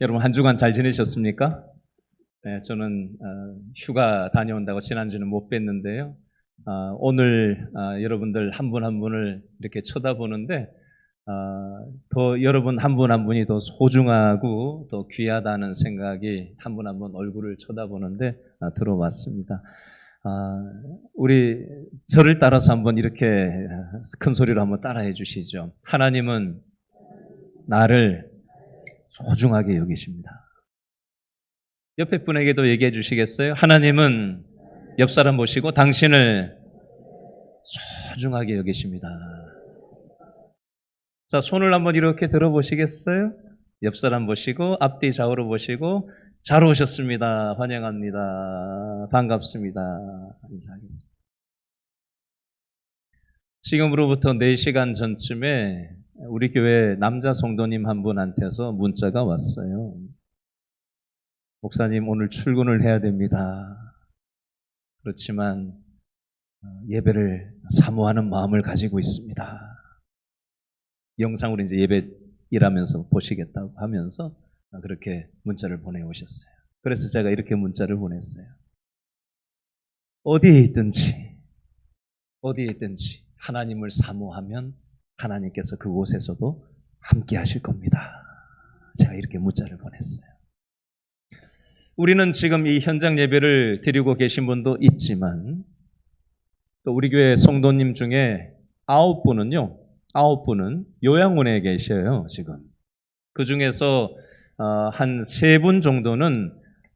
여러분 한 주간 잘 지내셨습니까? 네, 저는 휴가 다녀온다고 지난주는 못 뵀는데요. 오늘 여러분들 한 분 한 분을 이렇게 쳐다보는데 더 여러분 한 분 한 분이 더 소중하고 더 귀하다는 생각이 한 분 한 분 얼굴을 쳐다보는데 들어왔습니다. 우리 저를 따라서 한번 이렇게 큰 소리로 한번 따라해 주시죠. 하나님은 나를 소중하게 여기십니다. 옆에 분에게도 얘기해 주시겠어요? 하나님은 옆 사람 보시고 당신을 소중하게 여기십니다. 자, 손을 한번 이렇게 들어보시겠어요? 옆 사람 보시고 앞뒤 좌우로 보시고 잘 오셨습니다. 환영합니다. 반갑습니다. 인사하겠습니다. 지금으로부터 4시간 전쯤에 우리 교회 남자 성도님 한 분한테서 문자가 왔어요. 목사님, 오늘 출근을 해야 됩니다. 그렇지만 예배를 사모하는 마음을 가지고 있습니다. 영상으로 이제 예배 일하면서 보시겠다고 하면서 그렇게 문자를 보내오셨어요. 그래서 제가 이렇게 문자를 보냈어요. 어디에 있든지 하나님을 사모하면 하나님께서 그곳에서도 함께 하실 겁니다. 제가 이렇게 문자를 보냈어요. 우리는 지금 이 현장 예배를 드리고 계신 분도 있지만 또 우리 교회 성도님 중에 9분은 요양원에 계셔요. 지금 그 중에서 한 3분 정도는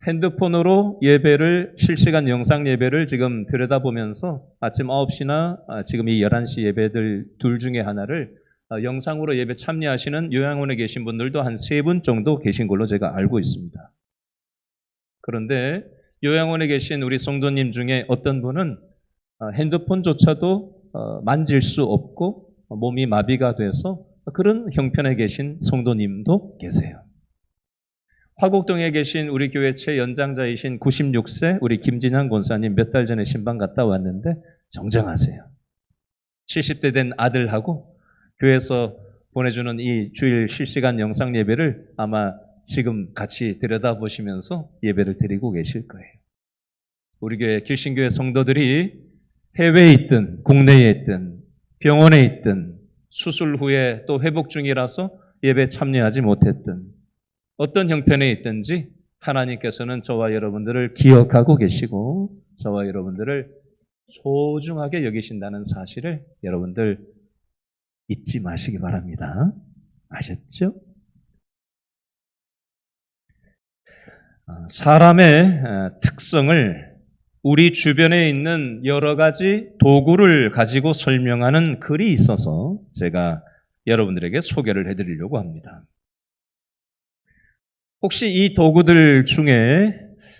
핸드폰으로 예배를 실시간 영상 예배를 지금 들여다보면서 아침 9시나 지금 이 11시 예배들 둘 중에 하나를 영상으로 예배 참여하시는 요양원에 계신 분들도 한 3분 정도 계신 걸로 제가 알고 있습니다. 그런데 요양원에 계신 우리 성도님 중에 어떤 분은 핸드폰조차도 만질 수 없고 몸이 마비가 돼서 그런 형편에 계신 성도님도 계세요. 화곡동에 계신 우리 교회 최연장자이신 96세 우리 김진향 권사님 몇 달 전에 신방 갔다 왔는데 정정하세요. 70대 된 아들하고 교회에서 보내주는 이 주일 실시간 영상 예배를 아마 지금 같이 들여다보시면서 예배를 드리고 계실 거예요. 우리 교회 길신교회 성도들이 해외에 있든 국내에 있든 병원에 있든 수술 후에 또 회복 중이라서 예배 참여하지 못했든 어떤 형편에 있든지 하나님께서는 저와 여러분들을 기억하고 계시고 저와 여러분들을 소중하게 여기신다는 사실을 여러분들 잊지 마시기 바랍니다. 아셨죠? 사람의 특성을 우리 주변에 있는 여러 가지 도구를 가지고 설명하는 글이 있어서 제가 여러분들에게 소개를 해드리려고 합니다. 혹시 이 도구들 중에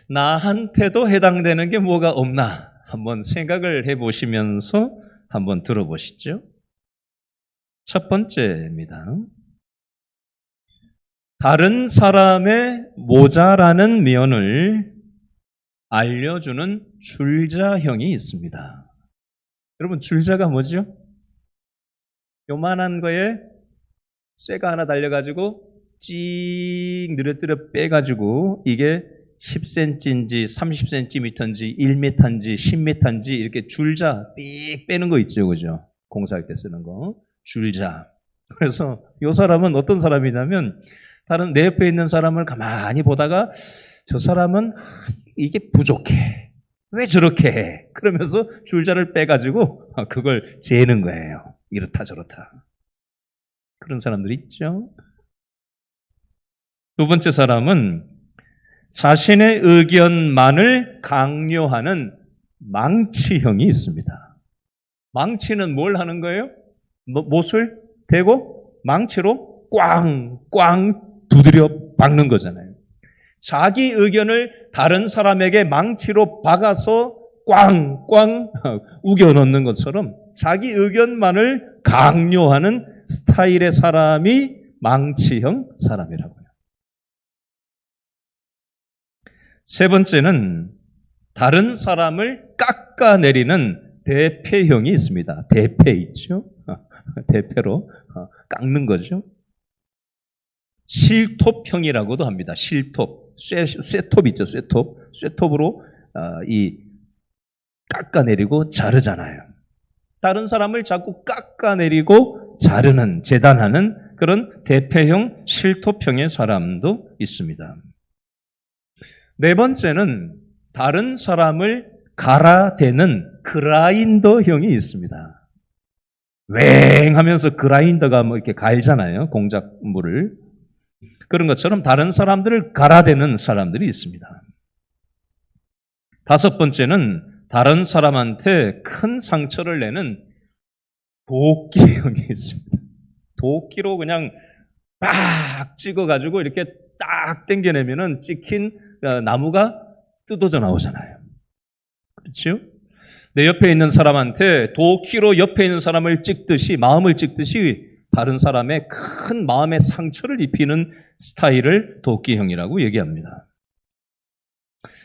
나한테도 해당되는 게 뭐가 없나 한번 생각을 해보시면서 한번 들어보시죠. 첫 번째입니다. 다른 사람의 모자라는 면을 알려주는 줄자형이 있습니다. 여러분, 줄자가 뭐죠? 요만한 거에 쇠가 하나 달려가지고 찡 느려뜨려 빼가지고 이게 10cm인지 30cm인지 1m인지 10m인지 이렇게 줄자 삑 빼는 거 있죠. 그죠? 공사할 때 쓰는 거. 줄자. 그래서 이 사람은 어떤 사람이냐면 다른 내 옆에 있는 사람을 가만히 보다가 저 사람은 이게 부족해. 왜 저렇게 해? 그러면서 줄자를 빼가지고 그걸 재는 거예요. 이렇다 저렇다. 그런 사람들이 있죠. 두 번째 사람은 자신의 의견만을 강요하는 망치형이 있습니다. 망치는 뭘 하는 거예요? 못을 대고 망치로 꽝꽝 두드려 박는 거잖아요. 자기 의견을 다른 사람에게 망치로 박아서 꽝꽝 우겨 넣는 것처럼 자기 의견만을 강요하는 스타일의 사람이 망치형 사람이라고요. 세 번째는 다른 사람을 깎아내리는 대패형이 있습니다. 대패 있죠? 대패로 깎는 거죠. 실톱형이라고도 합니다. 실톱. 쇠톱 있죠, 쇠톱. 쇠톱으로 이 깎아내리고 자르잖아요. 다른 사람을 자꾸 깎아내리고 자르는, 재단하는 그런 대패형, 실톱형의 사람도 있습니다. 네 번째는 다른 사람을 갈아대는 그라인더형이 있습니다. 웽 하면서 그라인더가 뭐 이렇게 갈잖아요. 공작물을. 그런 것처럼 다른 사람들을 갈아대는 사람들이 있습니다. 다섯 번째는 다른 사람한테 큰 상처를 내는 도끼형이 있습니다. 도끼로 그냥 빡 찍어가지고 이렇게 딱 당겨내면은 찍힌 나무가 뜯어져 나오잖아요. 그렇죠? 내 옆에 있는 사람한테 도끼로 옆에 있는 사람을 찍듯이, 마음을 찍듯이 다른 사람의 큰 마음의 상처를 입히는 스타일을 도끼형이라고 얘기합니다.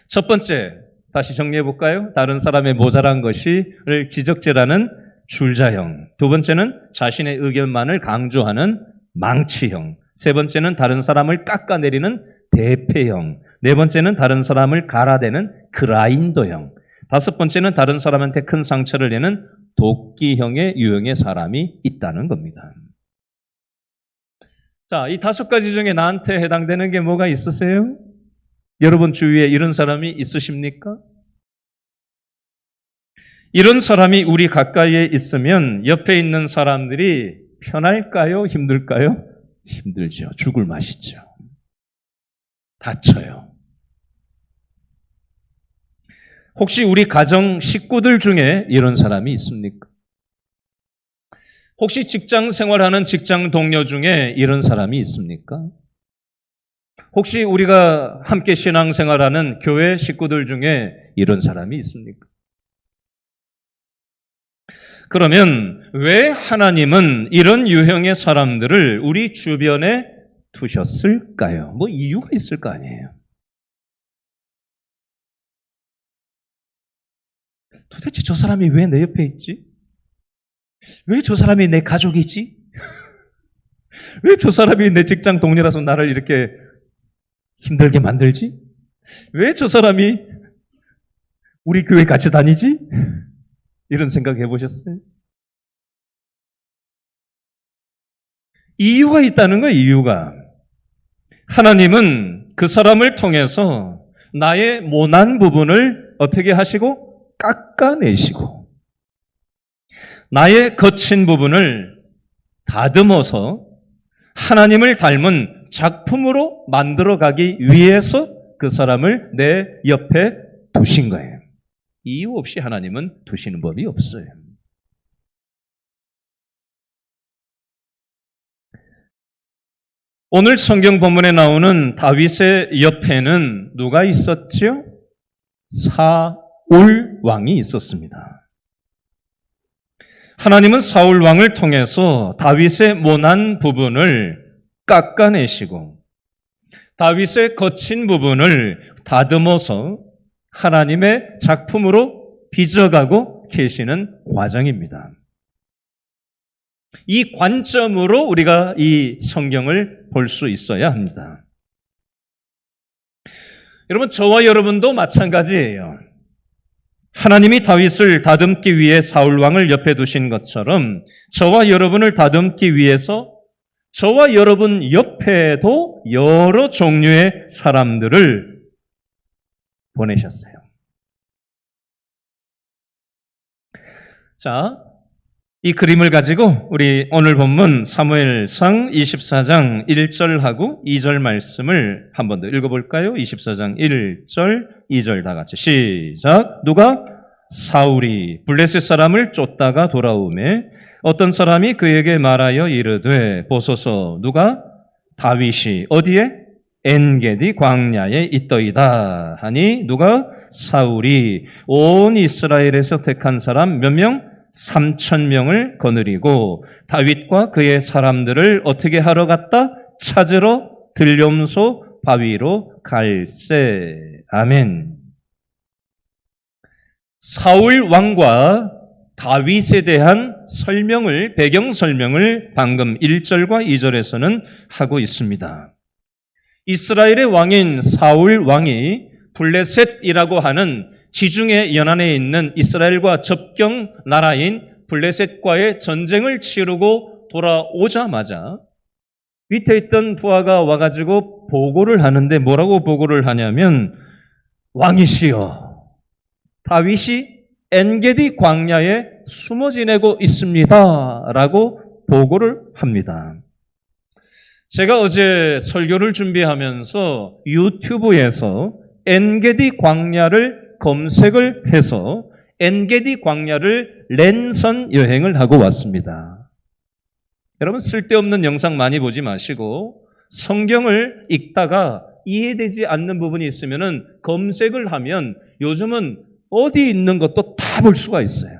첫 번째, 다시 정리해 볼까요? 다른 사람의 모자란 것을 지적질하는 줄자형. 두 번째는 자신의 의견만을 강조하는 망치형. 세 번째는 다른 사람을 깎아내리는 대패형. 네 번째는 다른 사람을 갈아대는 그라인더형. 다섯 번째는 다른 사람한테 큰 상처를 내는 도끼형의 유형의 사람이 있다는 겁니다. 자, 이 다섯 가지 중에 나한테 해당되는 게 뭐가 있으세요? 여러분 주위에 이런 사람이 있으십니까? 이런 사람이 우리 가까이에 있으면 옆에 있는 사람들이 편할까요? 힘들까요? 힘들죠. 죽을 맛이죠. 다쳐요. 혹시 우리 가정 식구들 중에 이런 사람이 있습니까? 혹시 직장 생활하는 직장 동료 중에 이런 사람이 있습니까? 혹시 우리가 함께 신앙생활하는 교회 식구들 중에 이런 사람이 있습니까? 그러면 왜 하나님은 이런 유형의 사람들을 우리 주변에 두셨을까요? 뭐 이유가 있을 거 아니에요. 도대체 저 사람이 왜 내 옆에 있지? 왜 저 사람이 내 가족이지? 왜 저 사람이 내 직장 동료라서 나를 이렇게 힘들게 만들지? 왜 저 사람이 우리 교회 같이 다니지? 이런 생각 해보셨어요? 이유가 있다는 거예요, 이유가. 하나님은 그 사람을 통해서 나의 모난 부분을 어떻게 하시고? 깎아내시고 나의 거친 부분을 다듬어서 하나님을 닮은 작품으로 만들어가기 위해서 그 사람을 내 옆에 두신 거예요. 이유 없이 하나님은 두시는 법이 없어요. 오늘 성경 본문에 나오는 다윗의 옆에는 누가 있었죠? 사울 왕이 있었습니다. 하나님은 사울 왕을 통해서 다윗의 모난 부분을 깎아내시고 다윗의 거친 부분을 다듬어서 하나님의 작품으로 빚어가고 계시는 과정입니다. 이 관점으로 우리가 이 성경을 볼 수 있어야 합니다. 여러분, 저와 여러분도 마찬가지예요. 하나님이 다윗을 다듬기 위해 사울 왕을 옆에 두신 것처럼 저와 여러분을 다듬기 위해서 저와 여러분 옆에도 여러 종류의 사람들을 보내셨어요. 자, 이 그림을 가지고 우리 오늘 본문 사무엘상 24장 1절하고 2절 말씀을 한 번 더 읽어볼까요? 24장 1절, 2절 다 같이 시작. 누가? 사울이 블레셋 사람을 쫓다가 돌아오매 어떤 사람이 그에게 말하여 이르되 보소서. 누가? 다윗이 어디에? 엔게디 광야에 있더이다 하니 누가? 사울이 온 이스라엘에서 택한 사람 몇 명? 3,000명을 거느리고 다윗과 그의 사람들을 어떻게 하러 갔다? 찾으러 들염소 바위로 갈세. 아멘. 사울 왕과 다윗에 대한 설명을, 배경 설명을 방금 1절과 2절에서는 하고 있습니다. 이스라엘의 왕인 사울 왕이 블레셋이라고 하는 지중해 연안에 있는 이스라엘과 접경 나라인 블레셋과의 전쟁을 치르고 돌아오자마자 밑에 있던 부하가 와가지고 보고를 하는데 뭐라고 보고를 하냐면 왕이시여 다윗이 엔게디 광야에 숨어 지내고 있습니다 라고 보고를 합니다. 제가 어제 설교를 준비하면서 유튜브에서 엔게디 광야를 검색을 해서 엔게디 광야를 랜선 여행을 하고 왔습니다. 여러분 쓸데없는 영상 많이 보지 마시고 성경을 읽다가 이해되지 않는 부분이 있으면 검색을 하면 요즘은 어디 있는 것도 다 볼 수가 있어요.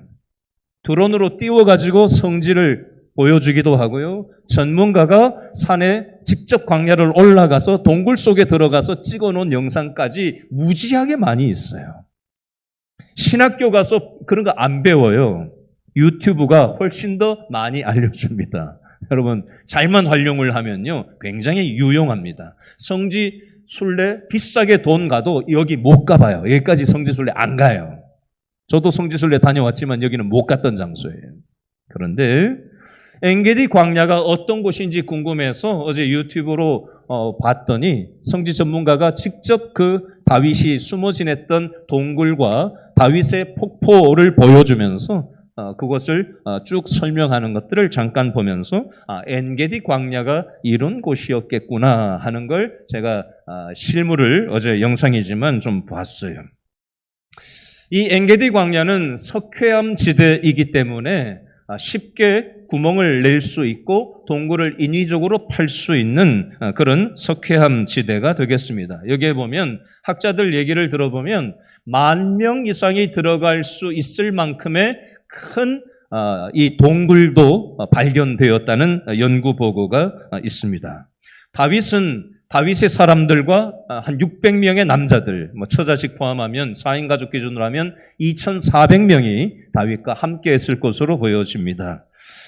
드론으로 띄워가지고 성지를 보여주기도 하고요. 전문가가 산에 직접 광야를 올라가서 동굴 속에 들어가서 찍어놓은 영상까지 무지하게 많이 있어요. 신학교 가서 그런 거 안 배워요. 유튜브가 훨씬 더 많이 알려줍니다. 여러분 잘만 활용을 하면요 굉장히 유용합니다. 성지 순례 비싸게 돈 가도 여기 못 가봐요. 여기까지 성지 순례 안 가요. 저도 성지 순례 다녀왔지만 여기는 못 갔던 장소예요. 그런데 엔게디 광야가 어떤 곳인지 궁금해서 어제 유튜브로 봤더니 성지 전문가가 직접 그 다윗이 숨어 지냈던 동굴과 다윗의 폭포를 보여주면서 그것을 쭉 설명하는 것들을 잠깐 보면서 엔게디 광야가 이런 곳이었겠구나 하는 걸 제가 실물을 어제 영상이지만 좀 봤어요. 이 엔게디 광야는 석회암 지대이기 때문에 쉽게 구멍을 낼 수 있고 동굴을 인위적으로 팔 수 있는 그런 석회암 지대가 되겠습니다. 여기에 보면 학자들 얘기를 들어보면 10,000명 이상이 들어갈 수 있을 만큼의 큰 이 동굴도 발견되었다는 연구 보고가 있습니다. 다윗의 사람들과 한 600명의 남자들, 처자식 포함하면 4인 가족 기준으로 하면 2,400명이 다윗과 함께 했을 것으로 보여집니다.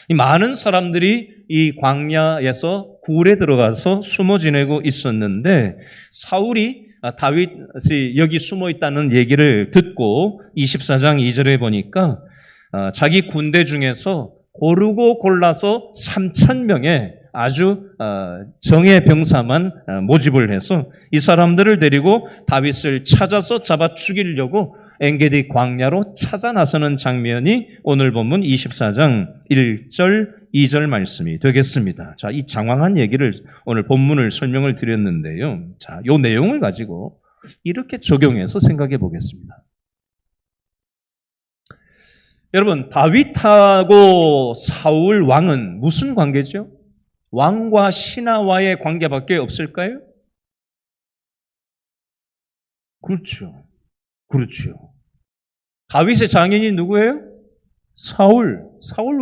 이 많은 사람들이 이 광야에서 굴에 들어가서 숨어 지내고 있었는데 사울이 다윗이 여기 숨어 있다는 얘기를 듣고 24장 2절에 보니까 자기 군대 중에서 고르고 골라서 3,000명의 아주 정예 병사만 모집을 해서 이 사람들을 데리고 다윗을 찾아서 잡아 죽이려고 엔게디 광야로 찾아 나서는 장면이 오늘 본문 24장 1절 2절 말씀이 되겠습니다. 자, 이 장황한 얘기를 오늘 본문을 설명을 드렸는데요. 자, 이 내용을 가지고 이렇게 적용해서 생각해 보겠습니다. 여러분, 다윗하고 사울 왕은 무슨 관계죠? 왕과 신하와의 관계밖에 없을까요? 그렇죠. 다윗의 장인이 누구예요? 사울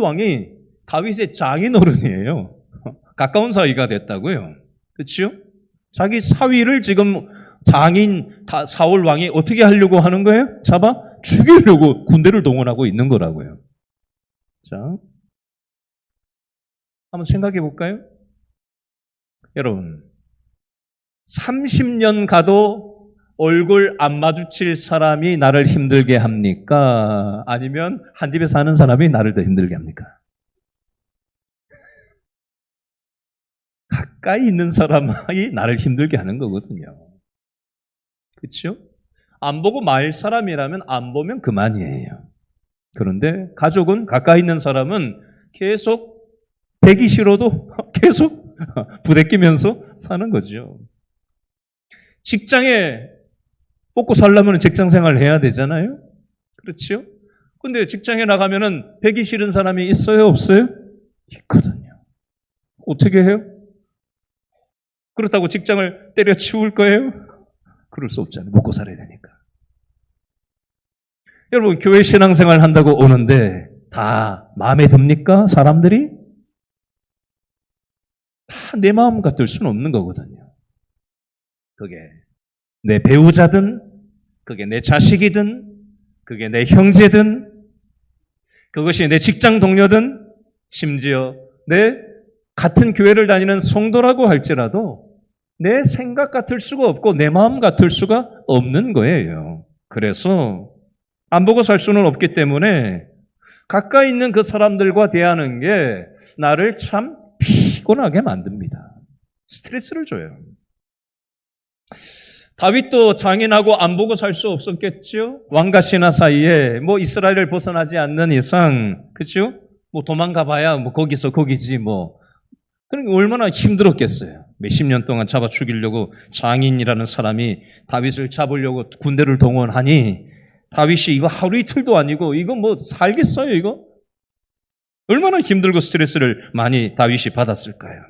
왕이 다윗의 장인어른이에요. 가까운 사이가 됐다고요. 그렇죠? 자기 사위를 지금 장인 사울 왕이 어떻게 하려고 하는 거예요? 잡아 죽이려고 군대를 동원하고 있는 거라고요. 자, 한번 생각해 볼까요? 여러분, 30년 가도 얼굴 안 마주칠 사람이 나를 힘들게 합니까? 아니면 한 집에 사는 사람이 나를 더 힘들게 합니까? 가까이 있는 사람이 나를 힘들게 하는 거거든요. 그렇죠? 안 보고 말 사람이라면 안 보면 그만이에요. 그런데 가족은 가까이 있는 사람은 계속 배기 싫어도 계속 부대끼면서 사는 거죠. 직장에 먹고 살려면 직장 생활을 해야 되잖아요. 그렇죠? 근데 직장에 나가면은 배기 싫은 사람이 있어요, 없어요? 있거든요. 어떻게 해요? 그렇다고 직장을 때려치울 거예요? 그럴 수 없잖아요. 먹고 살아야 되니까. 여러분, 교회 신앙생활 한다고 오는데 다 마음에 듭니까? 사람들이? 다 내 마음 같을 수는 없는 거거든요. 그게 내 배우자든, 그게 내 자식이든, 그게 내 형제든, 그것이 내 직장 동료든, 심지어 내 같은 교회를 다니는 성도라고 할지라도 내 생각 같을 수가 없고 내 마음 같을 수가 없는 거예요. 그래서 안 보고 살 수는 없기 때문에 가까이 있는 그 사람들과 대하는 게 나를 참 피곤하게 만듭니다. 스트레스를 줘요. 다윗도 장인하고 안 보고 살 수 없었겠죠? 왕과 신하 사이에 뭐 이스라엘을 벗어나지 않는 이상, 그죠? 뭐 도망가 봐야 뭐 거기서 거기지 뭐. 그러니까 얼마나 힘들었겠어요. 몇십 년 동안 잡아 죽이려고 장인이라는 사람이 다윗을 잡으려고 군대를 동원하니 다윗이 이거 하루 이틀도 아니고 이거 뭐 살겠어요 이거? 얼마나 힘들고 스트레스를 많이 다윗이 받았을까요?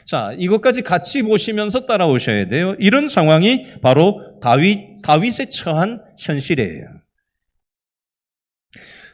자, 이것까지 같이 보시면서 따라오셔야 돼요. 이런 상황이 바로 다윗의 처한 현실이에요.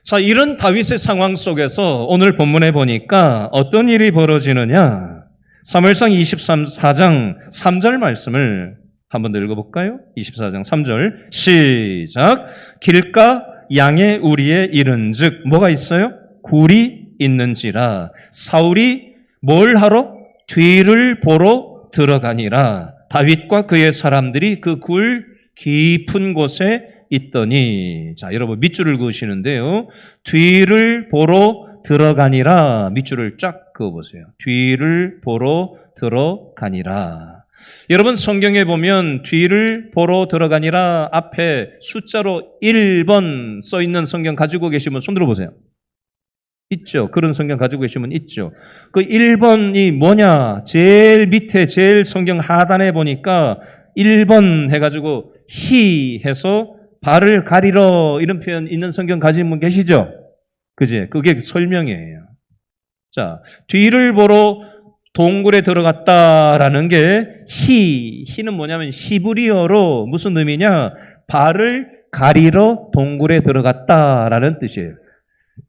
자, 이런 다윗의 상황 속에서 오늘 본문에 보니까 어떤 일이 벌어지느냐? 사무엘상 24장 3절 말씀을 한번 더 읽어볼까요? 24장 3절 시작. 길가 양의 우리에 이른즉 뭐가 있어요? 굴이 있는지라 사울이 뭘 하러? 뒤를 보러 들어가니라. 다윗과 그의 사람들이 그 굴 깊은 곳에 있더니, 자, 여러분 밑줄을 그으시는데요. 뒤를 보러 들어가니라. 밑줄을 쫙 그어보세요. 뒤를 보러 들어가니라. 여러분 성경에 보면 뒤를 보러 들어가니라 앞에 숫자로 1번 써 있는 성경 가지고 계시면 손 들어보세요. 있죠. 그런 성경 가지고 계시면 있죠. 그 1번이 뭐냐? 제일 밑에 제일 성경 하단에 보니까 1번 해가지고 히 해서 발을 가리러 이런 표현 있는 성경 가진 분 계시죠? 그지? 그게 설명이에요. 자, 뒤를 보러 동굴에 들어갔다라는 게 히는 뭐냐면 히브리어로 무슨 의미냐? 발을 가리러 동굴에 들어갔다라는 뜻이에요.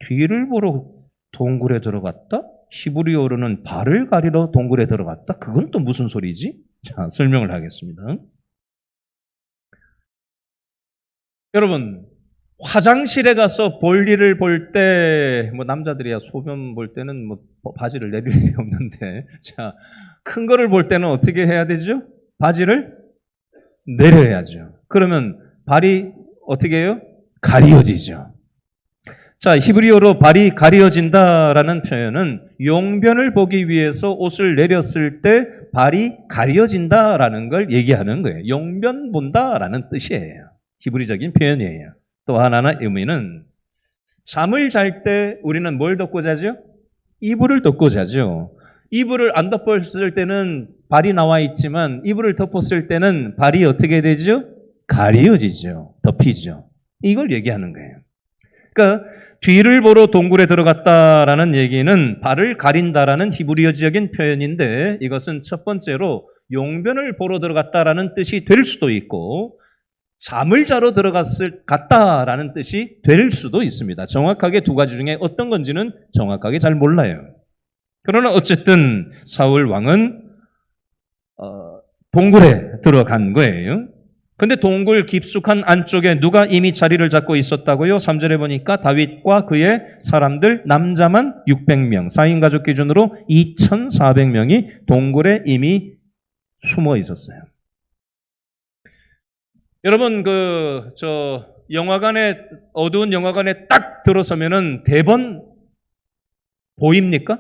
뒤를 보러 동굴에 들어갔다? 히브리어로는 발을 가리러 동굴에 들어갔다? 그건 또 무슨 소리지? 자, 설명을 하겠습니다. 여러분, 화장실에 가서 볼일을 볼 때, 뭐 남자들이야 소변 볼 때는 뭐 바지를 내릴 일이 없는데, 자, 큰 거를 볼 때는 어떻게 해야 되죠? 바지를 내려야죠. 그러면 발이 어떻게 해요? 가려지죠. 자, 히브리어로 발이 가려진다라는 표현은 용변을 보기 위해서 옷을 내렸을 때 발이 가려진다라는 걸 얘기하는 거예요. 용변 본다라는 뜻이에요. 히브리적인 표현이에요. 또 하나는 의미는 잠을 잘 때 우리는 뭘 덮고 자죠? 이불을 덮고 자죠. 이불을 안 덮었을 때는 발이 나와 있지만 이불을 덮었을 때는 발이 어떻게 되죠? 가려지죠. 덮이죠. 이걸 얘기하는 거예요. 그러니까 뒤를 보러 동굴에 들어갔다라는 얘기는 발을 가린다라는 히브리어적인 표현인데 이것은 첫 번째로 용변을 보러 들어갔다라는 뜻이 될 수도 있고 잠을 자러 갔다라는 뜻이 될 수도 있습니다. 정확하게 두 가지 중에 어떤 건지는 정확하게 잘 몰라요. 그러나 어쨌든 사울 왕은 동굴에 들어간 거예요. 근데 동굴 깊숙한 안쪽에 누가 이미 자리를 잡고 있었다고요? 3절에 보니까 다윗과 그의 사람들 남자만 600명, 4인 가족 기준으로 2,400명이 동굴에 이미 숨어 있었어요. 여러분 영화관에 어두운 영화관에 딱 들어서면은 대번 보입니까?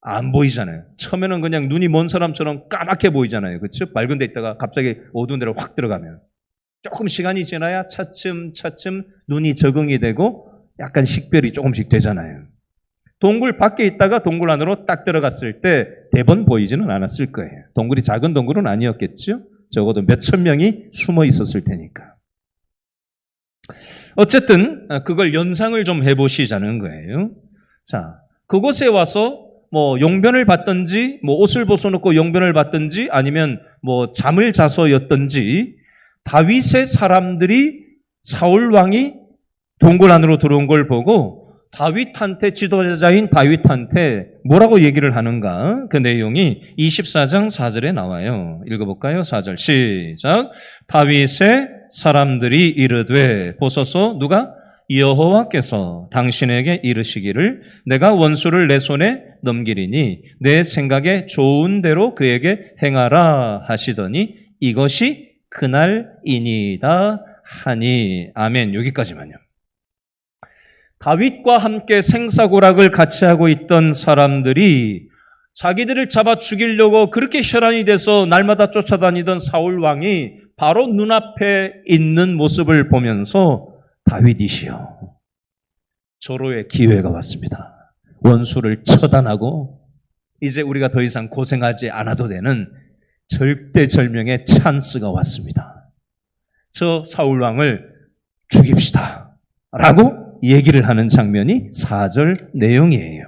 안 보이잖아요. 처음에는 그냥 눈이 먼 사람처럼 까맣게 보이잖아요. 그렇죠? 밝은 데 있다가 갑자기 어두운 데로 확 들어가면 조금 시간이 지나야 차츰 눈이 적응이 되고 약간 식별이 조금씩 되잖아요. 동굴 밖에 있다가 동굴 안으로 딱 들어갔을 때 대번 보이지는 않았을 거예요. 동굴이 작은 동굴은 아니었겠죠? 적어도 몇천 명이 숨어 있었을 테니까. 어쨌든 그걸 연상을 좀 해보시자는 거예요. 자, 그곳에 와서 뭐 용변을 받든지 뭐 옷을 벗어놓고 용변을 받든지 아니면 뭐 잠을 자서였든지 다윗의 사람들이 사울 왕이 동굴 안으로 들어온 걸 보고 다윗한테 지도자인 다윗한테 뭐라고 얘기를 하는가? 그 내용이 24장 4절에 나와요. 읽어볼까요? 4절 시작. 다윗의 사람들이 이르되 보소서 누가? 여호와께서 당신에게 이르시기를 내가 원수를 내 손에 넘기리니 내 생각에 좋은 대로 그에게 행하라 하시더니 이것이 그날이니이다 하니. 아멘. 여기까지만요. 다윗과 함께 생사고락을 같이 하고 있던 사람들이 자기들을 잡아 죽이려고 그렇게 혈안이 돼서 날마다 쫓아다니던 사울 왕이 바로 눈앞에 있는 모습을 보면서 다윗이시여, 절호의 기회가 왔습니다. 원수를 처단하고 이제 우리가 더 이상 고생하지 않아도 되는 절대절명의 찬스가 왔습니다. 저 사울 왕을 죽입시다 라고 얘기를 하는 장면이 4절 내용이에요.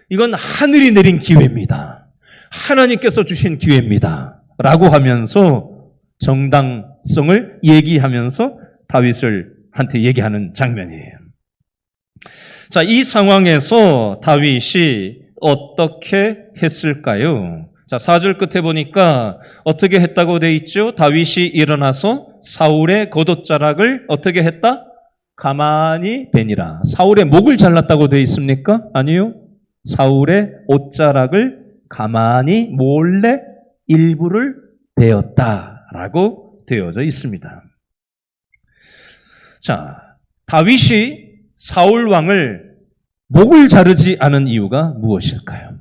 이건 하늘이 내린 기회입니다. 하나님께서 주신 기회입니다 라고 하면서 정당성을 얘기하면서 다윗을 한테 얘기하는 장면이에요. 자, 이 상황에서 다윗이 어떻게 했을까요? 자, 4절 끝에 보니까 어떻게 했다고 돼 있죠? 다윗이 일어나서 사울의 겉옷자락을 어떻게 했다? 가만히 베니라. 사울의 목을 잘랐다고 돼 있습니까? 아니요. 사울의 옷자락을 가만히 몰래 일부를 베었다라고 되어져 있습니다. 자, 다윗이 사울 왕을 목을 자르지 않은 이유가 무엇일까요?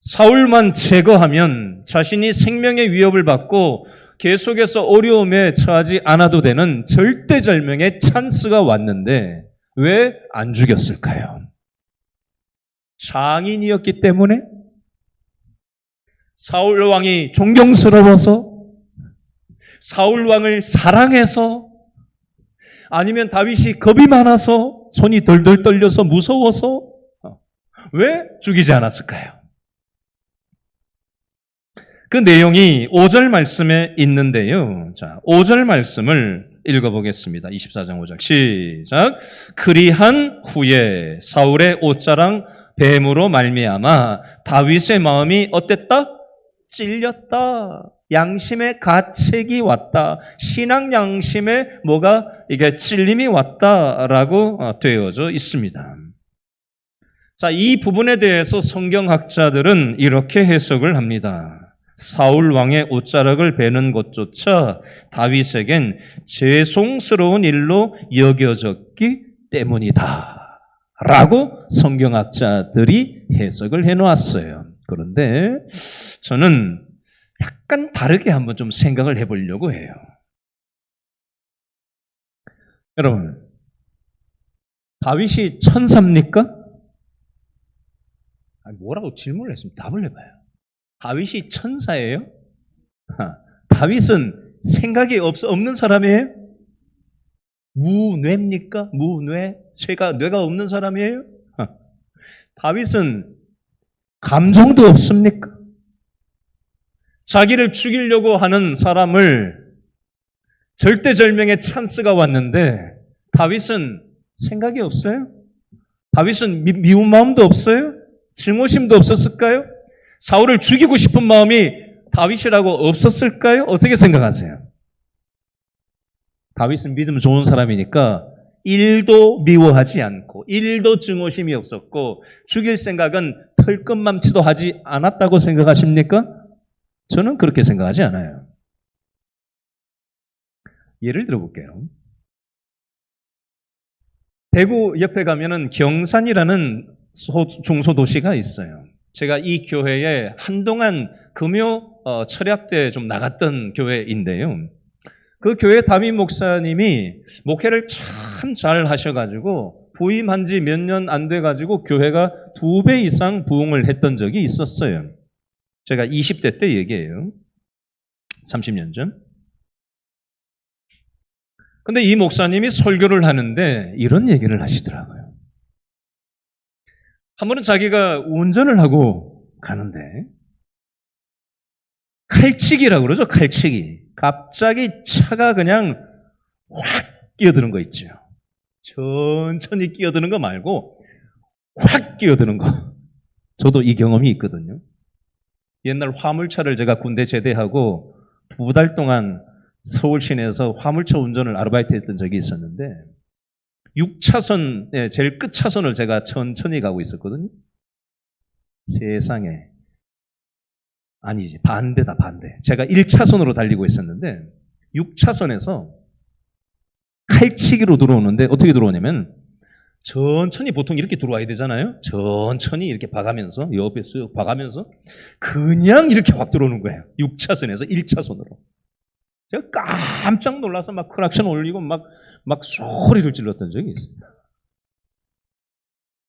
사울만 제거하면 자신이 생명의 위협을 받고 계속해서 어려움에 처하지 않아도 되는 절대절명의 찬스가 왔는데 왜 안 죽였을까요? 장인이었기 때문에? 사울 왕이 존경스러워서? 사울 왕을 사랑해서? 아니면 다윗이 겁이 많아서? 손이 덜덜 떨려서 무서워서? 왜 죽이지 않았을까요? 그 내용이 5절 말씀에 있는데요. 자, 5절 말씀을 읽어보겠습니다. 24장 5절 시작. 그리한 후에 사울의 옷자랑 뱀으로 말미암아 다윗의 마음이 어땠다? 찔렸다. 양심의 가책이 왔다. 신앙 양심에 뭐가 이게 찔림이 왔다라고 되어져 있습니다. 자, 이 부분에 대해서 성경학자들은 이렇게 해석을 합니다. 사울 왕의 옷자락을 베는 것조차 다윗에겐 죄송스러운 일로 여겨졌기 때문이다 라고 성경학자들이 해석을 해놓았어요. 그런데 저는 약간 다르게 한번 좀 생각을 해보려고 해요. 여러분, 다윗이 천사입니까? 뭐라고 질문을 했으면 답을 해봐요. 다윗이 천사예요? 다윗은 생각이 없는 사람이에요? 무뇌입니까? 무뇌? 뇌가 없는 사람이에요? 다윗은 감정도 없습니까? 자기를 죽이려고 하는 사람을 절대절명의 찬스가 왔는데 다윗은 생각이 없어요? 다윗은 미운 마음도 없어요? 증오심도 없었을까요? 사울을 죽이고 싶은 마음이 다윗이라고 없었을까요? 어떻게 생각하세요? 다윗은 믿음 좋은 사람이니까 1도 미워하지 않고 1도 증오심이 없었고 죽일 생각은 털끝맘치도 하지 않았다고 생각하십니까? 저는 그렇게 생각하지 않아요. 예를 들어볼게요. 대구 옆에 가면은 경산이라는 중소도시가 있어요. 제가 이 교회에 한동안 금요 철야 때 좀 나갔던 교회인데요. 그 교회 담임 목사님이 목회를 참 잘 하셔가지고 부임한 지 몇 년 안 돼가지고 교회가 2배 이상 부흥을 했던 적이 있었어요. 제가 20대 때 얘기해요. 30년 전. 근데 이 목사님이 설교를 하는데 이런 얘기를 하시더라고요. 한 번은 자기가 운전을 하고 가는데 칼치기라고 그러죠. 칼치기. 갑자기 차가 그냥 확 끼어드는 거 있죠. 천천히 끼어드는 거 말고 확 끼어드는 거. 저도 이 경험이 있거든요. 옛날 화물차를 제가 군대 제대하고 2달 동안 서울 시내에서 화물차 운전을 아르바이트 했던 적이 있었는데 6차선, 제일 끝 차선을 제가 천천히 가고 있었거든요. 세상에. 아니지, 반대다, 반대. 제가 1차선으로 달리고 있었는데 6차선에서 칼치기로 들어오는데 어떻게 들어오냐면 천천히 보통 이렇게 들어와야 되잖아요. 천천히 이렇게 봐가면서 옆에 쓱 봐가면서 그냥 이렇게 확 들어오는 거예요. 6차선에서 1차선으로. 제가 깜짝 놀라서 막 크락션 올리고 막 소리를 질렀던 적이 있어요.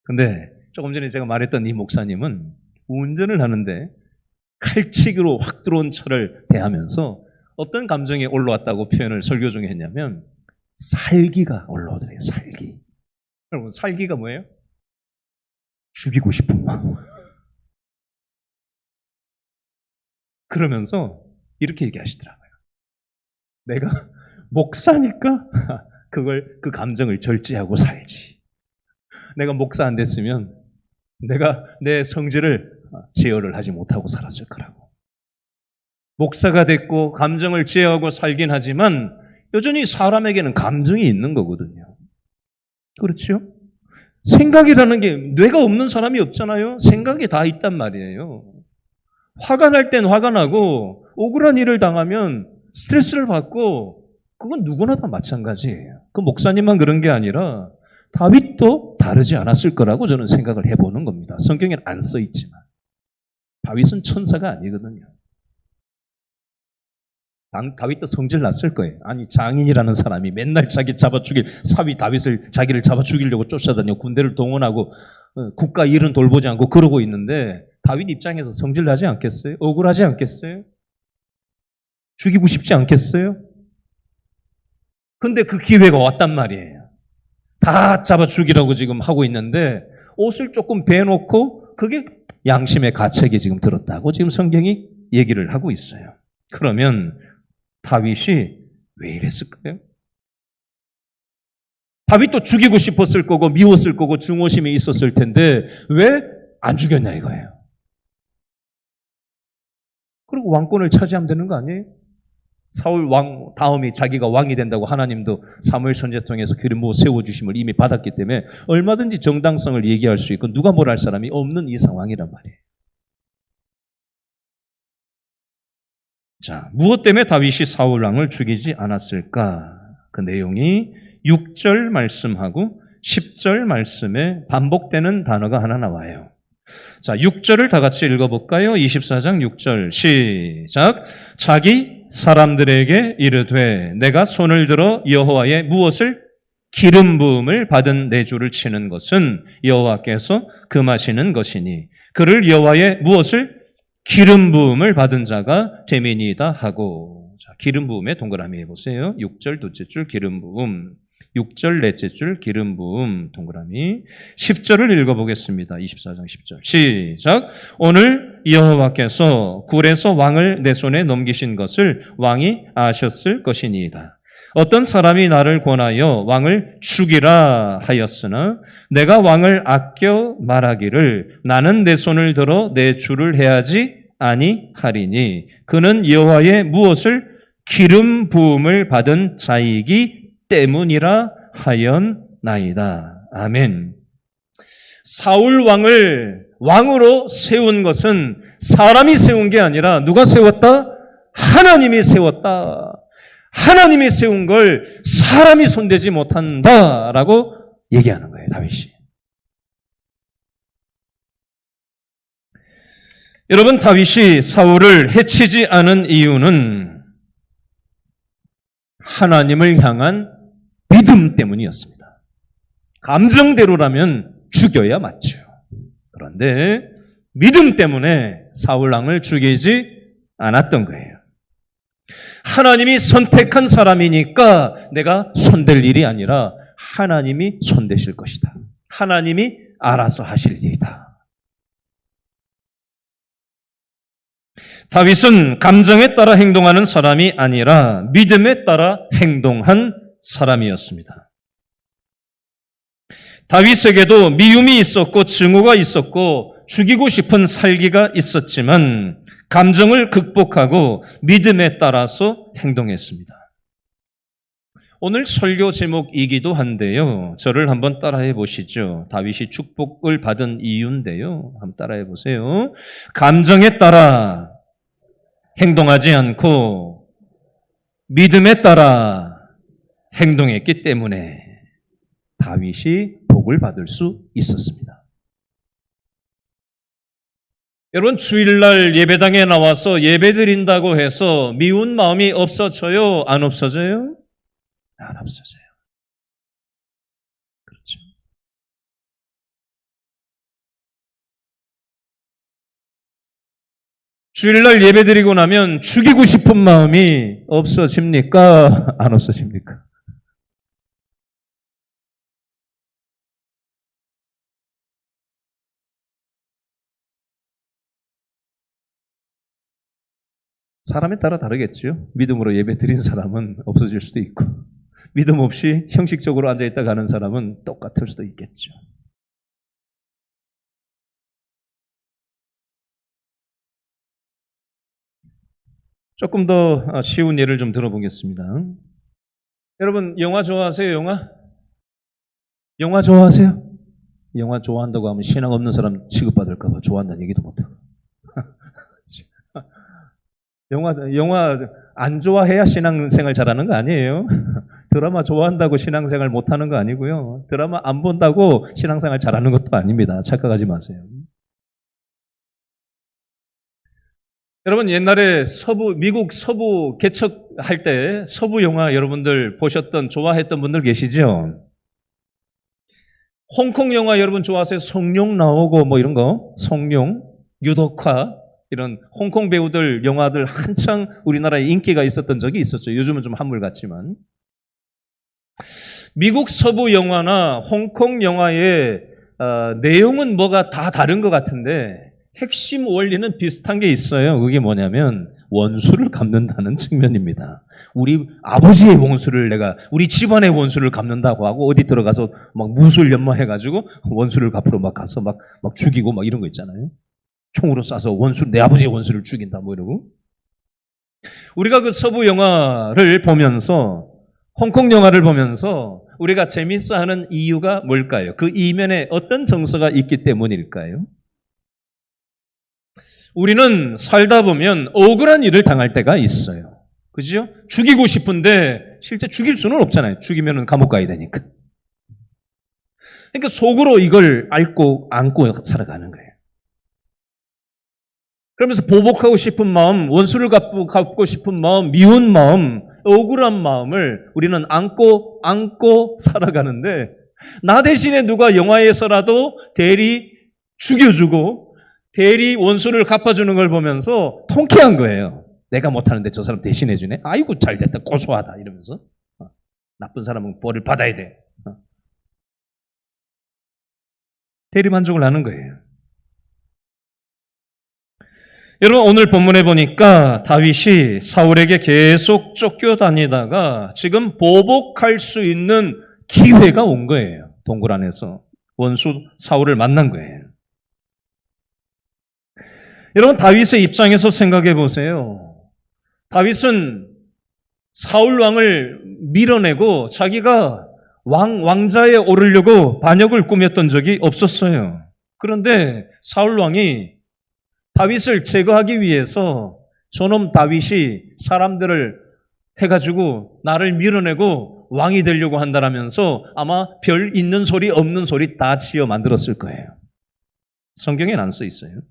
근데 조금 전에 제가 말했던 이 목사님은 운전을 하는데 칼치기로 확 들어온 차를 대하면서 어떤 감정이 올라왔다고 표현을 설교 중에 했냐면 살기가 올라오더래요. 살기. 여러분, 살기가 뭐예요? 죽이고 싶은 마음. 그러면서 이렇게 얘기하시더라고요. 내가 목사니까 그 감정을 절제하고 살지. 내가 목사 안 됐으면 내가 내 성질을 제어를 하지 못하고 살았을 거라고. 목사가 됐고 감정을 제어하고 살긴 하지만 여전히 사람에게는 감정이 있는 거거든요. 그렇죠? 생각이라는 게 뇌가 없는 사람이 없잖아요. 생각이 다 있단 말이에요. 화가 날 땐 화가 나고 억울한 일을 당하면 스트레스를 받고 그건 누구나 다 마찬가지예요. 그 목사님만 그런 게 아니라 다윗도 다르지 않았을 거라고 저는 생각을 해보는 겁니다. 성경에는 안 써 있지만 다윗은 천사가 아니거든요. 다윗도 성질 났을 거예요. 아니 장인이라는 사람이 맨날 자기 잡아 죽일 사위 다윗을 자기를 잡아 죽이려고 쫓아다니고 군대를 동원하고 국가 일은 돌보지 않고 그러고 있는데 다윗 입장에서 성질 나지 않겠어요? 억울하지 않겠어요? 죽이고 싶지 않겠어요? 근데 그 기회가 왔단 말이에요. 다 잡아 죽이라고 지금 하고 있는데 옷을 조금 베놓고 그게 양심의 가책이 지금 들었다고 지금 성경이 얘기를 하고 있어요. 그러면 다윗이 왜 이랬을까요? 다윗도 죽이고 싶었을 거고 미웠을 거고 중호심이 있었을 텐데 왜 안 죽였냐 이거예요. 그리고 왕권을 차지하면 되는 거 아니에요? 사울 왕 다음이 자기가 왕이 된다고 하나님도 사무엘 선지자 통해서 기름 부어 세워주심을 이미 받았기 때문에 얼마든지 정당성을 얘기할 수 있고 누가 뭘 할 사람이 없는 이 상황이란 말이에요. 자, 무엇 때문에 다윗이 사울 왕을 죽이지 않았을까? 그 내용이 6절 말씀하고 10절 말씀에 반복되는 단어가 하나 나와요. 자, 6절을 다 같이 읽어볼까요? 24장 6절 시작. 자기 사람들에게 이르되 내가 손을 들어 여호와의 무엇을 기름 부음을 받은 내 주를 치는 것은 여호와께서 금하시는 것이니 그를 여호와의 무엇을 기름 부음을 받은 자가 되미니이다 하고. 자, 기름 부음에 동그라미 해보세요. 6절 둘째 줄 기름 부음, 6절 넷째 줄 기름 부음 동그라미. 10절을 읽어보겠습니다. 24장 10절 시작. 오늘 여호와께서 굴에서 왕을 내 손에 넘기신 것을 왕이 아셨을 것이니이다. 어떤 사람이 나를 권하여 왕을 죽이라 하였으나 내가 왕을 아껴 말하기를 나는 내 손을 들어 내 주를 해야지 아니하리니 그는 여호와의 무엇을 기름 부음을 받은 자이기 때문이라 하였나이다. 아멘. 사울 왕을 왕으로 세운 것은 사람이 세운 게 아니라 누가 세웠다? 하나님이 세웠다. 하나님이 세운 걸 사람이 손대지 못한다라고 얘기하는 거예요, 다윗이. 여러분, 다윗이 사울을 해치지 않은 이유는 하나님을 향한 믿음 때문이었습니다. 감정대로라면 죽여야 맞죠. 그런데 믿음 때문에 사울 왕을 죽이지 않았던 거예요. 하나님이 선택한 사람이니까 내가 손댈 일이 아니라 하나님이 손대실 것이다. 하나님이 알아서 하실 일이다. 다윗은 감정에 따라 행동하는 사람이 아니라 믿음에 따라 행동한 사람이었습니다. 다윗에게도 미움이 있었고 증오가 있었고 죽이고 싶은 살기가 있었지만 감정을 극복하고 믿음에 따라서 행동했습니다. 오늘 설교 제목이기도 한데요. 저를 한번 따라해 보시죠. 다윗이 축복을 받은 이유인데요. 한번 따라해 보세요. 감정에 따라 행동하지 않고 믿음에 따라 행동했기 때문에 다윗이 복을 받을 수 있었습니다. 여러분, 주일날 예배당에 나와서 예배드린다고 해서 미운 마음이 없어져요? 안 없어져요? 안 없어져요. 그렇죠. 주일날 예배드리고 나면 죽이고 싶은 마음이 없어집니까? 안 없어집니까? 사람에 따라 다르겠죠. 믿음으로 예배 드린 사람은 없어질 수도 있고, 믿음 없이 형식적으로 앉아있다 가는 사람은 똑같을 수도 있겠죠. 조금 더 쉬운 예를 좀 들어보겠습니다. 여러분, 영화 좋아하세요? 영화 좋아하세요? 영화 좋아한다고 하면 신앙 없는 사람 취급받을까 봐 좋아한다는 얘기도 못하고. 영화 안 좋아해야 신앙생활 잘하는 거 아니에요? 드라마 좋아한다고 신앙생활 못하는 거 아니고요. 드라마 안 본다고 신앙생활 잘하는 것도 아닙니다. 착각하지 마세요. 여러분, 옛날에 미국 서부 개척할 때 서부 영화 여러분들 보셨던, 좋아했던 분들 계시죠? 홍콩 영화 여러분 좋아하세요? 성룡 나오고 뭐 이런 거? 성룡, 유덕화, 이런 홍콩 배우들 영화들 한창 우리나라에 인기가 있었던 적이 있었죠. 요즘은 좀 한물 같지만. 미국 서부 영화나 홍콩 영화의 내용은 뭐가 다 다른 것 같은데 핵심 원리는 비슷한 게 있어요. 그게 뭐냐면 원수를 갚는다는 측면입니다. 우리 아버지의 원수를 우리 집안의 원수를 갚는다고 하고 어디 들어가서 막 무술 연마해가지고 원수를 갚으러 막 가서 막 죽이고 막 이런 거 있잖아요. 총으로 쏴서 내 아버지의 원수를 죽인다 뭐 이러고. 우리가 그 서부 영화를 보면서, 홍콩 영화를 보면서 우리가 재밌어 하는 이유가 뭘까요? 그 이면에 어떤 정서가 있기 때문일까요? 우리는 살다 보면 억울한 일을 당할 때가 있어요. 그죠? 죽이고 싶은데 실제 죽일 수는 없잖아요. 죽이면 감옥 가야 되니까. 그러니까 속으로 이걸 안고 살아가는 거예요. 그러면서 보복하고 싶은 마음, 원수를 갚고 싶은 마음, 미운 마음, 억울한 마음을 우리는 안고 살아가는데, 나 대신에 누가 영화에서라도 대리 죽여주고 대리 원수를 갚아주는 걸 보면서 통쾌한 거예요. 내가 못하는데 저 사람 대신해주네. 아이고 잘됐다, 고소하다 이러면서. 나쁜 사람은 벌을 받아야 돼. 대리만족을 하는 거예요. 여러분, 오늘 본문에 보니까 다윗이 사울에게 계속 쫓겨다니다가 지금 보복할 수 있는 기회가 온 거예요. 동굴 안에서 원수 사울을 만난 거예요. 여러분, 다윗의 입장에서 생각해 보세요. 다윗은 사울 왕을 밀어내고 자기가 왕자에 오르려고 반역을 꾸몄던 적이 없었어요. 그런데 사울 왕이 다윗을 제거하기 위해서 저놈 다윗이 사람들을 해가지고 나를 밀어내고 왕이 되려고 한다라면서 아마 별 있는 소리 없는 소리 다 지어 만들었을 거예요. 성경에는 안 써 있어요.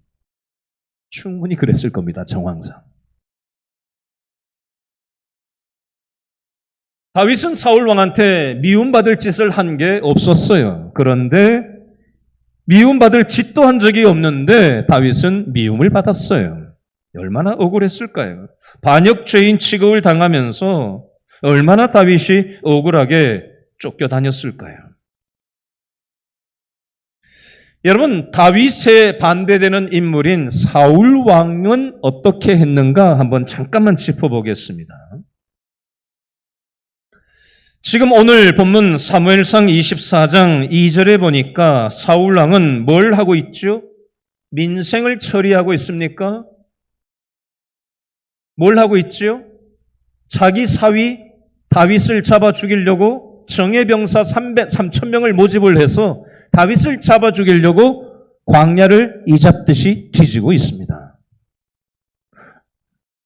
충분히 그랬을 겁니다. 정황상. 다윗은 사울 왕한테 미움받을 짓을 한 게 없었어요. 그런데 미움받을 짓도 한 적이 없는데 다윗은 미움을 받았어요. 얼마나 억울했을까요? 반역죄인 취급을 당하면서 얼마나 다윗이 억울하게 쫓겨다녔을까요? 여러분, 다윗에 반대되는 인물인 사울 왕은 어떻게 했는가 한번 잠깐만 짚어보겠습니다. 지금 오늘 본문 사무엘상 24장 2절에 보니까 사울 왕은 뭘 하고 있죠? 민생을 처리하고 뭘 하고 있죠? 자기 사위 다윗을 잡아 죽이려고 정예병사 3,000명을 모집을 해서 다윗을 잡아 죽이려고 광야를 이잡듯이 뒤지고 있습니다.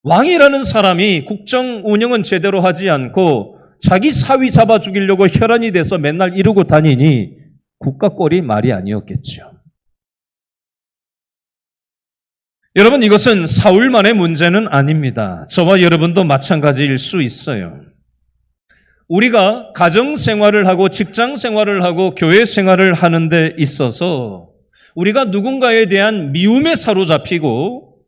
왕이라는 사람이 국정 운영은 제대로 하지 않고 자기 사위 잡아 죽이려고 혈안이 돼서 맨날 이러고 다니니 국가 꼴이 말이 아니었겠죠. 여러분, 이것은 사울만의 문제는 아닙니다. 저와 여러분도 마찬가지일 수 있어요. 우리가 가정 생활을 하고 직장 생활을 하고 교회 생활을 하는 데 있어서 우리가 누군가에 대한 미움에 사로잡히고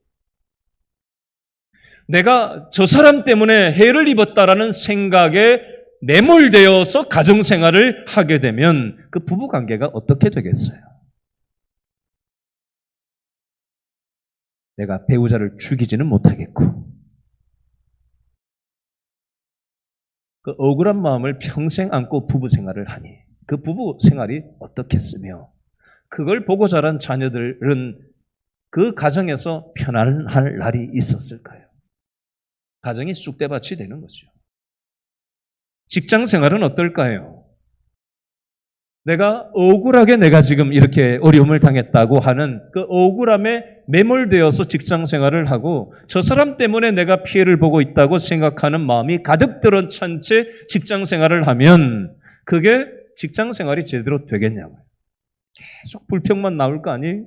내가 저 사람 때문에 해를 입었다라는 생각에 매몰되어서 가정 생활을 하게 되면 그 부부 관계가 어떻게 되겠어요? 내가 배우자를 죽이지는 못하겠고 그 억울한 마음을 평생 안고 부부 생활을 하니 그 부부 생활이 어떻겠으며 그걸 보고 자란 자녀들은 그 가정에서 편안할 날이 있었을까요? 가정이 쑥대밭이 되는 거죠. 직장 생활은 어떨까요? 내가 억울하게 내가 지금 이렇게 어려움을 당했다고 하는 그 억울함에 매몰되어서 직장 생활을 하고 저 사람 때문에 내가 피해를 보고 있다고 생각하는 마음이 가득 들어찬 채 직장 생활을 하면 그게 직장 생활이 제대로 되겠냐고요. 계속 불평만 나올 거 아니에요?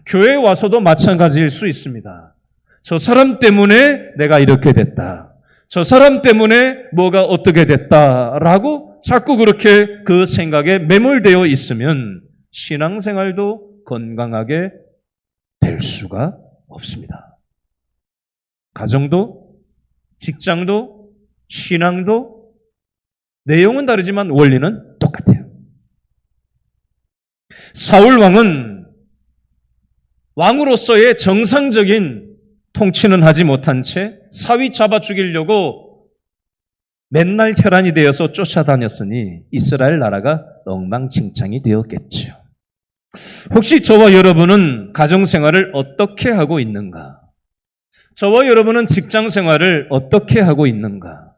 교회에 와서도 마찬가지일 수 있습니다. 저 사람 때문에 내가 이렇게 됐다. 저 사람 때문에 뭐가 어떻게 됐다라고 자꾸 그렇게 그 생각에 매몰되어 있으면 신앙생활도 건강하게 될 수가 없습니다. 가정도, 직장도, 신앙도 내용은 다르지만 원리는 똑같아요. 사울 왕은 왕으로서의 정상적인 통치는 하지 못한 채 사위 잡아 죽이려고 맨날 혈안이 되어서 쫓아다녔으니 이스라엘 나라가 엉망진창이 되었겠죠. 혹시 저와 여러분은 가정생활을 어떻게 하고 있는가? 저와 여러분은 직장생활을 어떻게 하고 있는가?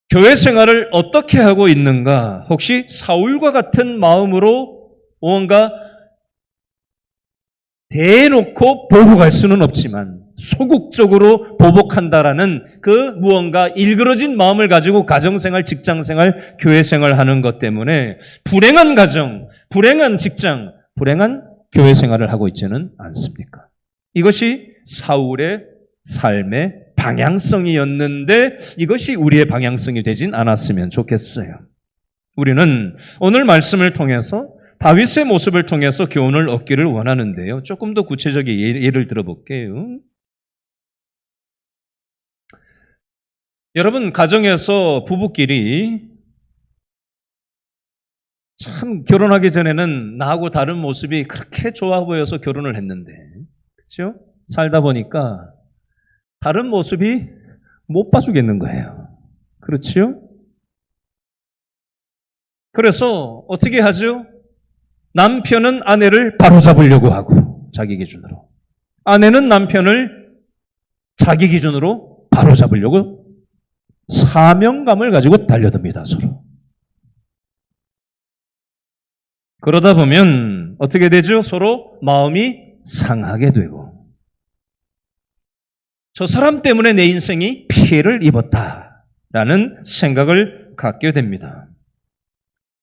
교회 생활을 어떻게 하고 있는가? 혹시 사울과 같은 마음으로 뭔가 대놓고 보복할 수는 없지만 소극적으로 보복한다라는 그 무언가 일그러진 마음을 가지고 가정생활, 직장생활, 교회생활 하는 것 때문에 불행한 가정, 불행한 직장, 불행한 교회생활을 하고 있지는 않습니까? 이것이 사울의 삶의 방향성이었는데 이것이 우리의 방향성이 되진 않았으면 좋겠어요. 우리는 오늘 말씀을 통해서 다윗의 모습을 통해서 교훈을 얻기를 원하는데요. 조금 더 구체적인 예를 들어볼게요. 여러분, 가정에서 부부끼리 참 결혼하기 전에는 나하고 다른 모습이 그렇게 좋아 보여서 결혼을 했는데, 그렇죠? 살다 보니까 다른 모습이 못 봐주겠는 거예요. 그렇죠? 그래서 어떻게 하죠? 남편은 아내를 바로잡으려고 하고 자기 기준으로, 아내는 남편을 자기 기준으로 바로잡으려고 사명감을 가지고 달려듭니다, 서로. 그러다 보면 어떻게 되죠? 서로 마음이 상하게 되고 저 사람 때문에 내 인생이 피해를 입었다라는 생각을 갖게 됩니다.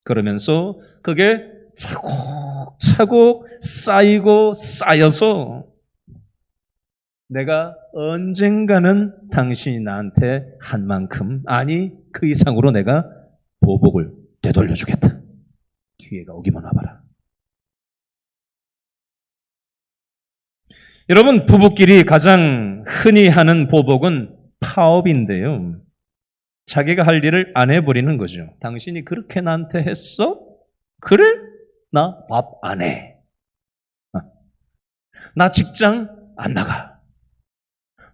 그러면서 그게 차곡차곡 쌓이고 쌓여서 내가 언젠가는 당신이 나한테 한 만큼, 아니 그 이상으로 내가 보복을 되돌려주겠다. 기회가 오기만 와봐라. 여러분, 부부끼리 가장 흔히 하는 보복은 파업인데요. 자기가 할 일을 안 해버리는 거죠. 당신이 그렇게 나한테 했어? 그래? 나 밥 안 해. 나 직장 안 나가.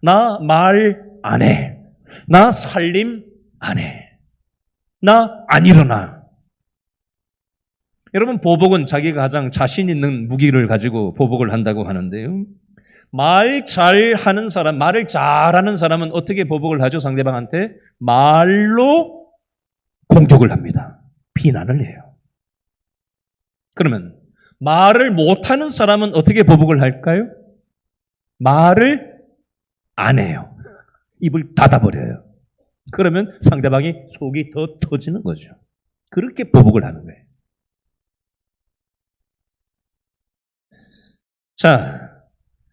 나 말 안 해. 나 살림 안 해. 나 안 일어나. 여러분, 보복은 자기가 가장 자신 있는 무기를 가지고 보복을 한다고 하는데요. 말 잘하는 사람, 말을 잘하는 사람은 어떻게 보복을 하죠? 상대방한테 말로 공격을 합니다. 비난을 해요. 그러면 말을 못하는 사람은 어떻게 보복을 할까요? 말을 안 해요. 입을 닫아버려요. 그러면 상대방이 속이 더 터지는 거죠. 그렇게 보복을 하는 거예요. 자,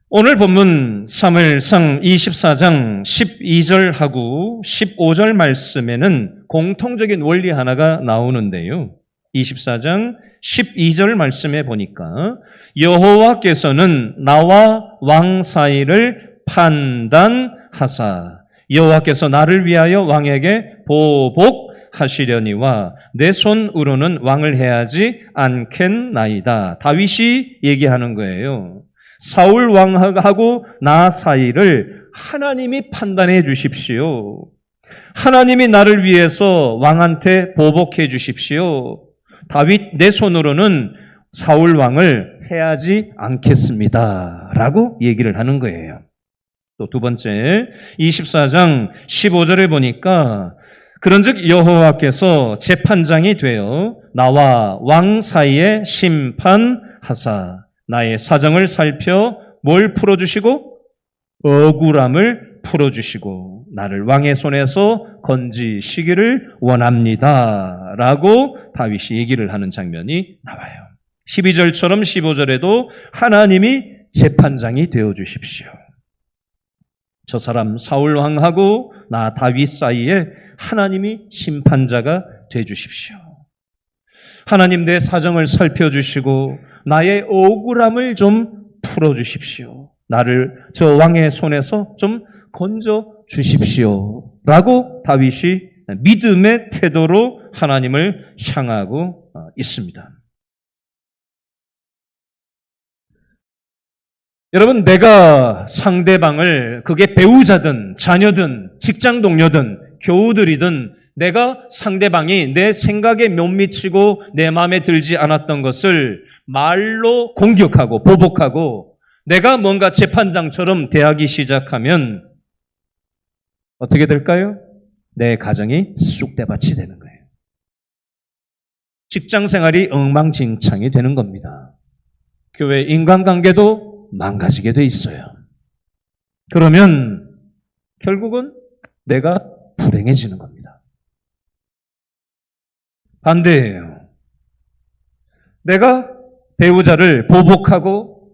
오늘 본문 사무엘상 24장 12절하고 15절 말씀에는 공통적인 원리 하나가 나오는데요. 24장 12절 말씀에 보니까 여호와께서는 나와 왕 사이를 판단하사 여호와께서 나를 위하여 왕에게 보복하시려니와 내 손으로는 왕을 해하지 않겠나이다. 다윗이 얘기하는 거예요. 사울 왕하고 나 사이를 하나님이 판단해 주십시오. 하나님이 나를 위해서 왕한테 보복해 주십시오. 다윗 내 손으로는 사울 왕을 해하지 않겠습니다. 라고 얘기를 하는 거예요. 또 두 번째 24장 15절에 보니까 그런즉 여호와께서 재판장이 되어 나와 왕 사이에 심판하사 나의 사정을 살펴 뭘 풀어주시고 억울함을 풀어주시고 나를 왕의 손에서 건지시기를 원합니다. 라고 다윗이 얘기를 하는 장면이 나와요. 12절처럼 15절에도 하나님이 재판장이 되어주십시오. 저 사람 사울 왕하고 나 다윗 사이에 하나님이 심판자가 되어주십시오. 하나님 내 사정을 살펴주시고 나의 억울함을 좀 풀어주십시오. 나를 저 왕의 손에서 좀 건져주십시오. 라고 다윗이 믿음의 태도로 하나님을 향하고 있습니다. 여러분, 내가 상대방을 그게 배우자든 자녀든 직장 동료든 교우들이든 내가 상대방이 내 생각에 못 미치고 내 마음에 들지 않았던 것을 말로 공격하고 보복하고 내가 뭔가 재판장처럼 대하기 시작하면 어떻게 될까요? 내 가정이 쑥대밭이 되는 거예요. 직장 생활이 엉망진창이 되는 겁니다. 교회 인간관계도 망가지게 돼 있어요. 그러면 결국은 내가 불행해지는 겁니다. 반대예요. 내가 배우자를 보복하고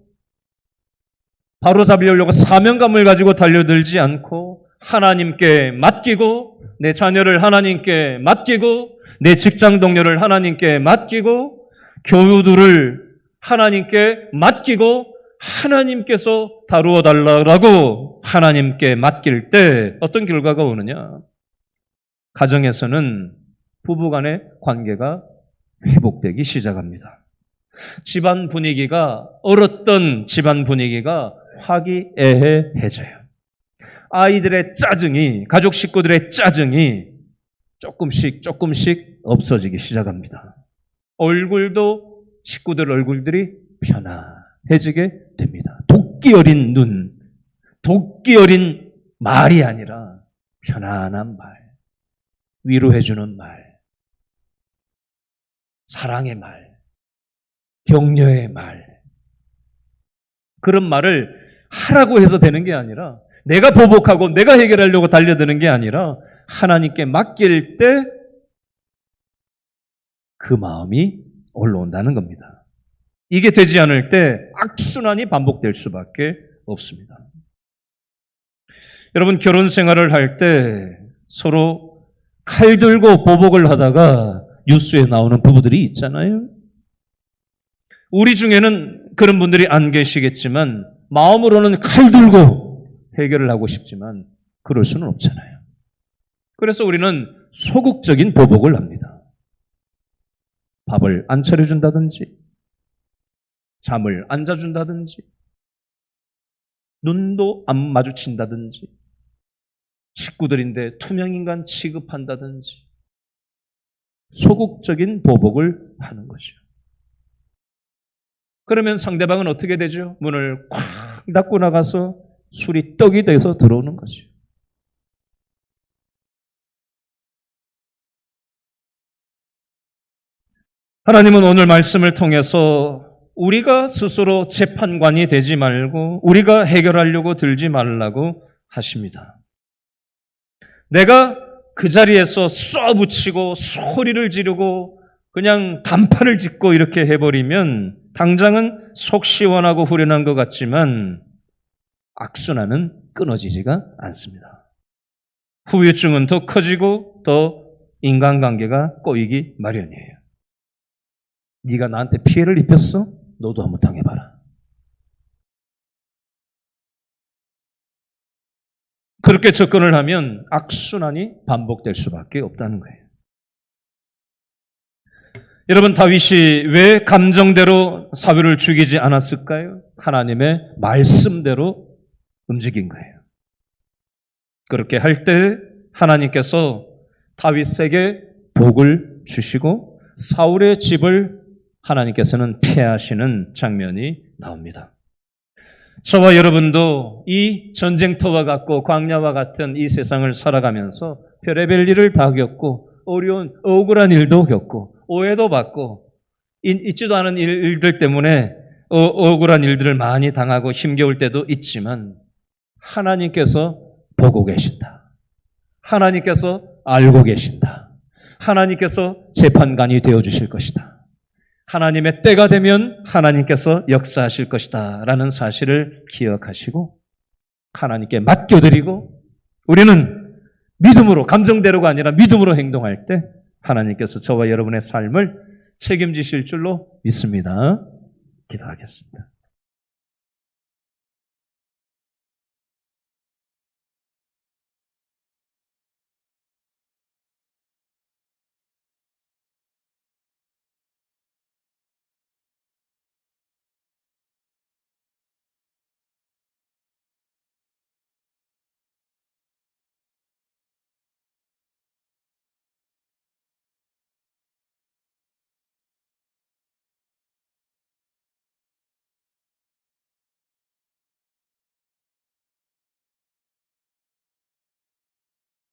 바로잡으려고 사명감을 가지고 달려들지 않고 하나님께 맡기고 내 자녀를 하나님께 맡기고 내 직장 동료를 하나님께 맡기고 교우들을 하나님께 맡기고 하나님께서 다루어 달라고 하나님께 맡길 때 어떤 결과가 오느냐? 가정에서는 부부간의 관계가 회복되기 시작합니다. 집안 분위기가 얼었던 집안 분위기가 화기애애해져요. 아이들의 짜증이 가족 식구들의 짜증이 조금씩 없어지기 시작합니다. 얼굴도 식구들 얼굴들이 편안해지게 됩니다. 도끼 어린 눈, 도끼 어린 말이 아니라 편안한 말, 위로해주는 말, 사랑의 말, 격려의 말. 그런 말을 하라고 해서 되는 게 아니라 내가 보복하고 내가 해결하려고 달려드는 게 아니라 하나님께 맡길 때 그 마음이 올라온다는 겁니다. 이게 되지 않을 때 악순환이 반복될 수밖에 없습니다. 여러분, 결혼 생활을 할 때 서로 칼 들고 보복을 하다가 뉴스에 나오는 부부들이 있잖아요. 우리 중에는 그런 분들이 안 계시겠지만 마음으로는 칼 들고 해결을 하고 싶지만 그럴 수는 없잖아요. 그래서 우리는 소극적인 보복을 합니다. 밥을 안 차려준다든지 잠을 안 자준다든지 눈도 안 마주친다든지 식구들인데 투명인간 취급한다든지 소극적인 보복을 하는 거죠. 그러면 상대방은 어떻게 되죠? 문을 꽉 닫고 나가서 술이 떡이 돼서 들어오는 거죠. 하나님은 오늘 말씀을 통해서 우리가 스스로 재판관이 되지 말고 우리가 해결하려고 들지 말라고 하십니다. 내가 그 자리에서 쏘아붙이고 소리를 지르고 그냥 단판을 짓고 이렇게 해버리면 당장은 속 시원하고 후련한 것 같지만 악순환은 끊어지지가 않습니다. 후유증은 더 커지고 더 인간관계가 꼬이기 마련이에요. 네가 나한테 피해를 입혔어? 너도 한번 당해봐라. 그렇게 접근을 하면 악순환이 반복될 수밖에 없다는 거예요. 여러분, 다윗이 왜 감정대로 사울을 죽이지 않았을까요? 하나님의 말씀대로 움직인 거예요. 그렇게 할 때 하나님께서 다윗에게 복을 주시고 사울의 집을 하나님께서는 피하시는 장면이 나옵니다. 저와 여러분도 이 전쟁터와 같고 광야와 같은 이 세상을 살아가면서 별의별 일을 다 겪고 어려운 억울한 일도 겪고 오해도 받고 있지도 않은 일들 때문에 억울한 일들을 많이 당하고 힘겨울 때도 있지만 하나님께서 보고 계신다. 하나님께서 알고 계신다. 하나님께서 재판관이 되어주실 것이다. 하나님의 때가 되면 하나님께서 역사하실 것이다 라는 사실을 기억하시고 하나님께 맡겨드리고 우리는 믿음으로, 감정대로가 아니라 믿음으로 행동할 때 하나님께서 저와 여러분의 삶을 책임지실 줄로 믿습니다. 기도하겠습니다.